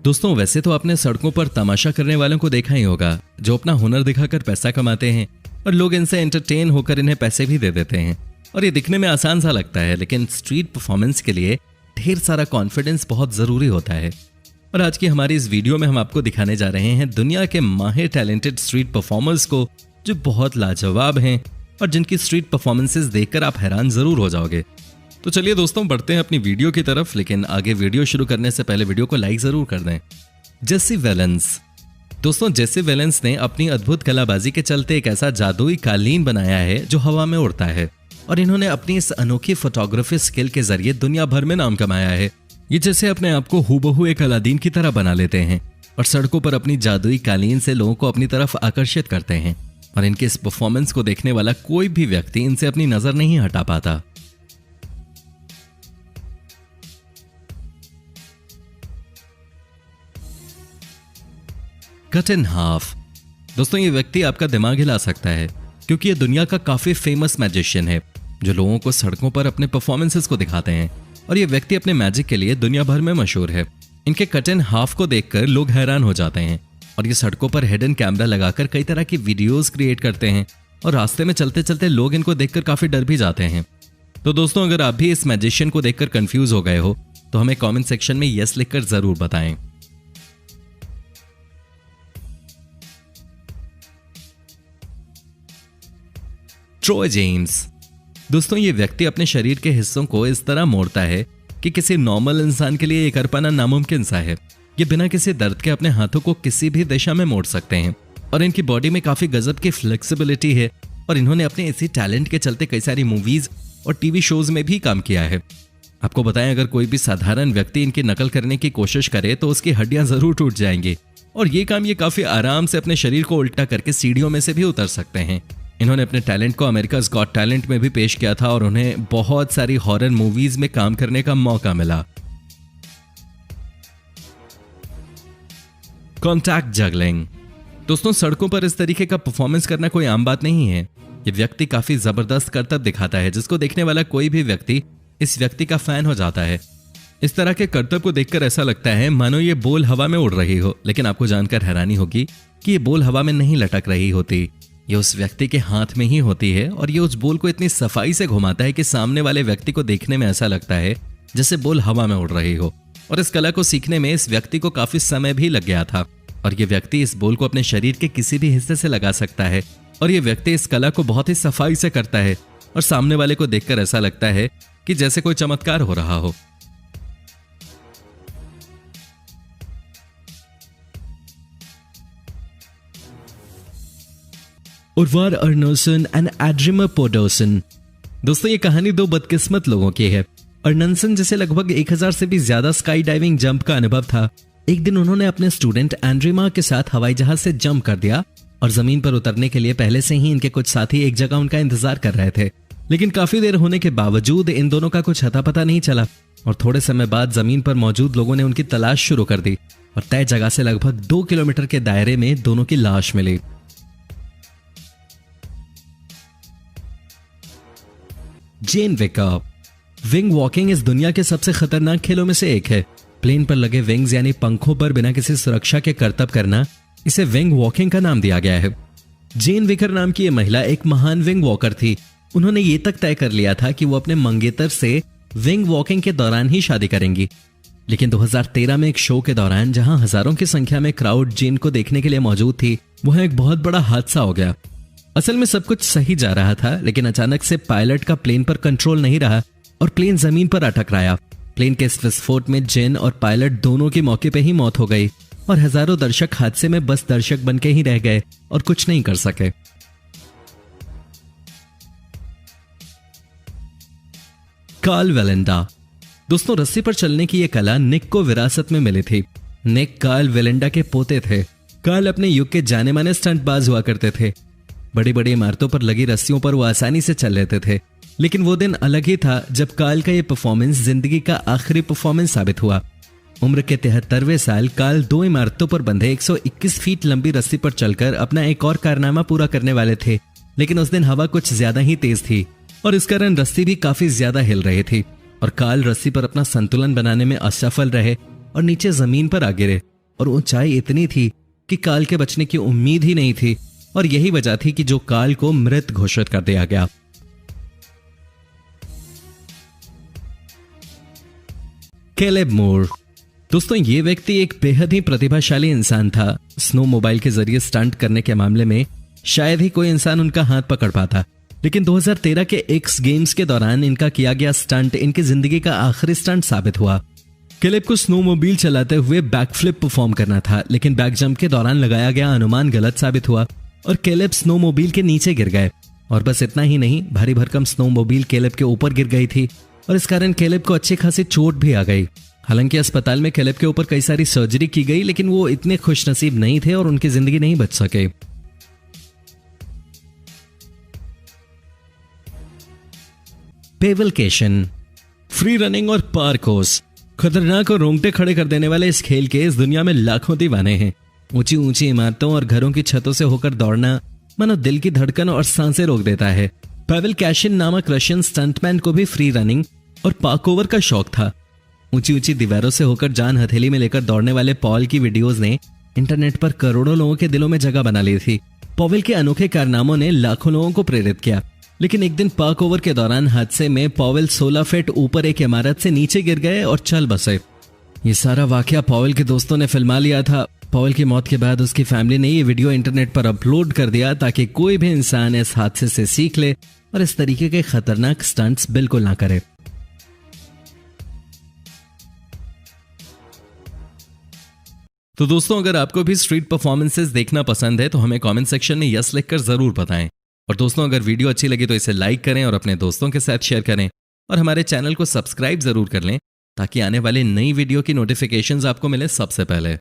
दोस्तों, वैसे तो आपने सड़कों पर तमाशा करने वालों को देखा ही होगा, जो अपना हुनर दिखाकर पैसा कमाते हैं और लोग इनसे एंटरटेन होकर इन्हें पैसे भी दे देते हैं। और ये दिखने में आसान सा लगता है, लेकिन स्ट्रीट परफॉर्मेंस के लिए ढेर सारा कॉन्फिडेंस बहुत जरूरी होता है। और आज की हमारी इस वीडियो में हम आपको दिखाने जा रहे हैं दुनिया के माहिर टैलेंटेड स्ट्रीट परफॉर्मर्स को, जो बहुत लाजवाब हैं और जिनकी स्ट्रीट परफॉर्मेंसेस देखकर आप हैरान जरूर हो जाओगे। तो चलिए दोस्तों, बढ़ते हैं अपनी वीडियो की तरफ, लेकिन आगे वीडियो शुरू करने से पहले वीडियो को लाइक जरूर कर दें। जेसी वेलेंस। दोस्तों, जेसी वेलेंस ने अपनी अद्भुत कलाबाजी के चलते एक ऐसा जादुई कालीन बनाया है जो हवा में उड़ता है, और इन्होंने अपनी इस अनोखी फोटोग्राफी स्किल के जरिए दुनिया भर में नाम कमाया है। ये जैसे अपने आप को हूबहू एक अलादीन की तरह बना लेते हैं और सड़कों पर अपनी जादुई कालीन से लोगों को अपनी तरफ आकर्षित करते हैं, और इनके इस परफॉर्मेंस को देखने वाला कोई भी व्यक्ति इनसे अपनी नजर नहीं हटा पाता। Cut in half. दोस्तों, ये व्यक्ति आपका दिमाग हिला सकता है, क्योंकि ये दुनिया का काफी फेमस मैजिशियन है जो लोगों को सड़कों पर अपने परफॉर्मेंसेस को दिखाते हैं, और ये व्यक्ति अपने मैजिक के लिए दुनिया भर में मशहूर है। इनके कट इन हाफ को देखकर लोग हैरान हो जाते हैं, और ये सड़कों पर हिडन कैमरा लगाकर कई तरह की वीडियोस क्रिएट करते हैं, और रास्ते में चलते चलते लोग इनको देखकर काफी डर भी जाते हैं। तो दोस्तों, अगर आप भी इस मैजिशियन को देखकर कंफ्यूज हो गए हो तो हमें कमेंट सेक्शन में यस लिखकर जरूर बताएं। Troy James. दोस्तों, ये व्यक्ति अपने शरीर के हिस्सों को इस तरह मोड़ता है कि किसी नॉर्मल इंसान के लिए ये कर पाना नामुमकिन सा है। ये बिना किसी दर्द के अपने हाथों को किसी भी दिशा में मोड़ सकते हैं, और इनकी बॉडी में काफी गजब की फ्लेक्सिबिलिटी है, और इन्होंने अपने इसी टैलेंट के चलते कई सारी मूवीज और टीवी शोज में भी काम किया है। आपको बताएं, अगर कोई भी साधारण व्यक्ति इनकी नकल करने की कोशिश करे तो उसकी हड्डियां जरूर टूट जाएंगी, और ये काम ये काफी आराम से अपने शरीर को उल्टा करके सीढ़ियों में से भी उतर सकते हैं। इन्होंने अपने टैलेंट को अमेरिकाज़ गॉट टैलेंट में भी पेश किया था, और उन्हें बहुत सारी हॉरर मूवीज में काम करने का मौका मिला। Contact juggling. दोस्तों, सड़कों पर इस तरीके का परफॉर्मेंस करना कोई आम बात नहीं है। ये व्यक्ति काफी जबरदस्त करतब दिखाता है, जिसको देखने वाला कोई भी व्यक्ति इस व्यक्ति का फैन हो जाता है। इस तरह के करतब को देखकर ऐसा लगता है मानो ये बॉल हवा में उड़ रही हो, लेकिन आपको जानकर हैरानी होगी कि ये बॉल हवा में नहीं लटक रही होती, ये उस व्यक्ति के हाथ में ही होती है, और ये उस बॉल को इतनी सफाई से घुमाता है कि सामने वाले व्यक्ति को देखने में ऐसा लगता है जैसे बॉल हवा में उड़ रही हो। और इस कला को सीखने में इस व्यक्ति को काफी समय भी लग गया था, और ये व्यक्ति इस बॉल को अपने शरीर के किसी भी हिस्से से लगा सकता है, और ये व्यक्ति इस कला को बहुत ही सफाई से करता है, और सामने वाले को देखकर ऐसा लगता है कि जैसे कोई चमत्कार हो रहा हो। उर्वार अर्नसन एंड एड्रिमा पोडोसन। दोस्तों, ये कहानी दो बदकिस्मत लोगों की है। अर्नसन, जिसे लगभग 1000 से भी ज्यादा स्काई डाइविंग जंप का अनुभव था, एक दिन उन्होंने अपने स्टूडेंट एंड्रिमा के साथ हवाई जहाज से जंप कर दिया, और जमीन पर उतरने के लिए पहले से ही इनके कुछ साथी एक जगह उनका इंतजार कर रहे थे। लेकिन काफी देर होने के बावजूद इन दोनों का कुछ अता पता नहीं चला, और थोड़े समय बाद जमीन पर मौजूद लोगों ने उनकी तलाश शुरू कर दी, और तय जगह से लगभग 2 किलोमीटर के दायरे में दोनों की लाश मिली। जेन विकर। विंग वॉकिंग इस दुनिया के सबसे खतरनाक खेलों में से एक है। प्लेन पर लगे विंग्स यानी पंखों पर बिना किसी सुरक्षा के करतब करना, इसे विंग वॉकिंग का नाम दिया गया है। जेन विकर नाम की यह महिला एक महान विंग वॉकर थी। उन्होंने ये तक तय कर लिया था कि वो अपने मंगेतर से विंग वॉकिंग के दौरान ही शादी करेंगी। लेकिन 2013 में एक शो के दौरान, जहां हजारों की संख्या में क्राउड जेन को देखने के लिए मौजूद थी, वहां एक बहुत बड़ा हादसा हो गया। असल में सब कुछ सही जा रहा था, लेकिन अचानक से पायलट का प्लेन पर कंट्रोल नहीं रहा और प्लेन जमीन पर टकराया। प्लेन के इस विस्फोट में जेन और पायलट दोनों की मौके पे ही मौत हो गई, और हजारों दर्शक हादसे में बस दर्शक बनके ही रह गए और कुछ नहीं कर सके। Karl Wallenda. दोस्तों, रस्सी पर चलने की यह कला निक को विरासत में मिली थी। निक कार्ल वेलिंडा के पोते थे। कार्ल अपने युग के जाने माने स्टंटबाज हुआ करते थे। बड़ी बड़ी इमारतों पर लगी रस्सियों पर वो आसानी से चल लेते थे, लेकिन वो दिन अलग ही था जब कार्ल का ये परफॉर्मेंस जिंदगी का आखिरी परफॉर्मेंस साबित हुआ। उम्र के 73वें साल कार्ल 2 इमारतों पर बंधे 121 फीट लंबी रस्सी पर चलकर अपना एक और कारनामा पूरा करने वाले थे, लेकिन उस दिन हवा कुछ ज्यादा ही तेज थी, और इस कारण रस्सी भी काफी ज्यादा हिल रही थी, और कार्ल रस्सी पर अपना संतुलन बनाने में असफल रहे और नीचे जमीन पर आ गिरे। और ऊंचाई इतनी थी कि काल के बचने की उम्मीद ही नहीं थी, और यही वजह थी कि जो काल को मृत घोषित कर दिया गया। कैलेब मूर। दोस्तों, ये व्यक्ति एक बेहद ही प्रतिभाशाली इंसान था। स्नो मोबाइल के जरिए स्टंट करने के मामले में शायद ही कोई इंसान उनका हाथ पकड़ पाता, लेकिन 2013 के एक्स गेम्स के दौरान इनका किया गया स्टंट इनकी जिंदगी का आखिरी स्टंट साबित हुआ। कैलेब को स्नोमोबाइल चलाते हुए बैकफ्लिप परफॉर्म करना था, लेकिन बैक जंप के दौरान लगाया गया अनुमान गलत साबित हुआ और कैलेब स्नोमोबाइल के नीचे गिर गए। और बस इतना ही नहीं, भारी भरकम स्नोमोबाइल कैलेब के ऊपर गिर गई थी और इस कारण कैलेब को अच्छी खासी चोट भी आ गई। हालांकि अस्पताल में कैलेब के ऊपर कई सारी सर्जरी की गई, लेकिन वो इतने खुशनसीब नहीं थे और उनकी जिंदगी नहीं बच सके। पेवल केशन। फ्री रनिंग और पार्कोस। खतरनाक और रोंगटे खड़े कर देने वाले इस खेल के इस दुनिया में लाखों दीवाने हैं। ऊंची ऊंची इमारतों और घरों की छतों से होकर दौड़ना मानो दिल की धड़कन और सांसें रोक देता है। पेवल कैशिन नामक रशियन स्टंटमैन को भी फ्री रनिंग और पार्कओवर का शौक था। ऊंची ऊंची दीवारों से होकर जान हथेली में लेकर दौड़ने वाले पॉल की वीडियोस ने इंटरनेट पर करोड़ों लोगों के दिलों में जगह बना ली थी। पॉवेल के अनोखे कारनामों ने लाखों लोगों को प्रेरित किया, लेकिन एक दिन पार्कओवर के दौरान हादसे में पॉवेल 16 फीट ऊपर एक इमारत से नीचे गिर गए और चल बसे। ये सारा वाकया पॉवेल के दोस्तों ने फिल्मा लिया था। पॉवेल की मौत के बाद उसकी फैमिली ने ये वीडियो इंटरनेट पर अपलोड कर दिया ताकि कोई भी इंसान इस हादसे से सीख ले और इस तरीके के खतरनाक स्टंट्स बिल्कुल ना करे। तो दोस्तों, अगर आपको भी स्ट्रीट परफॉर्मेंसेस देखना पसंद है तो हमें कमेंट सेक्शन में यस लिखकर जरूर बताएं। और दोस्तों, अगर वीडियो अच्छी लगी तो इसे लाइक करें और अपने दोस्तों के साथ शेयर करें और हमारे चैनल को सब्सक्राइब जरूर कर लें ताकि आने वाले नई वीडियो की नोटिफिकेशंस आपको मिले सबसे पहले।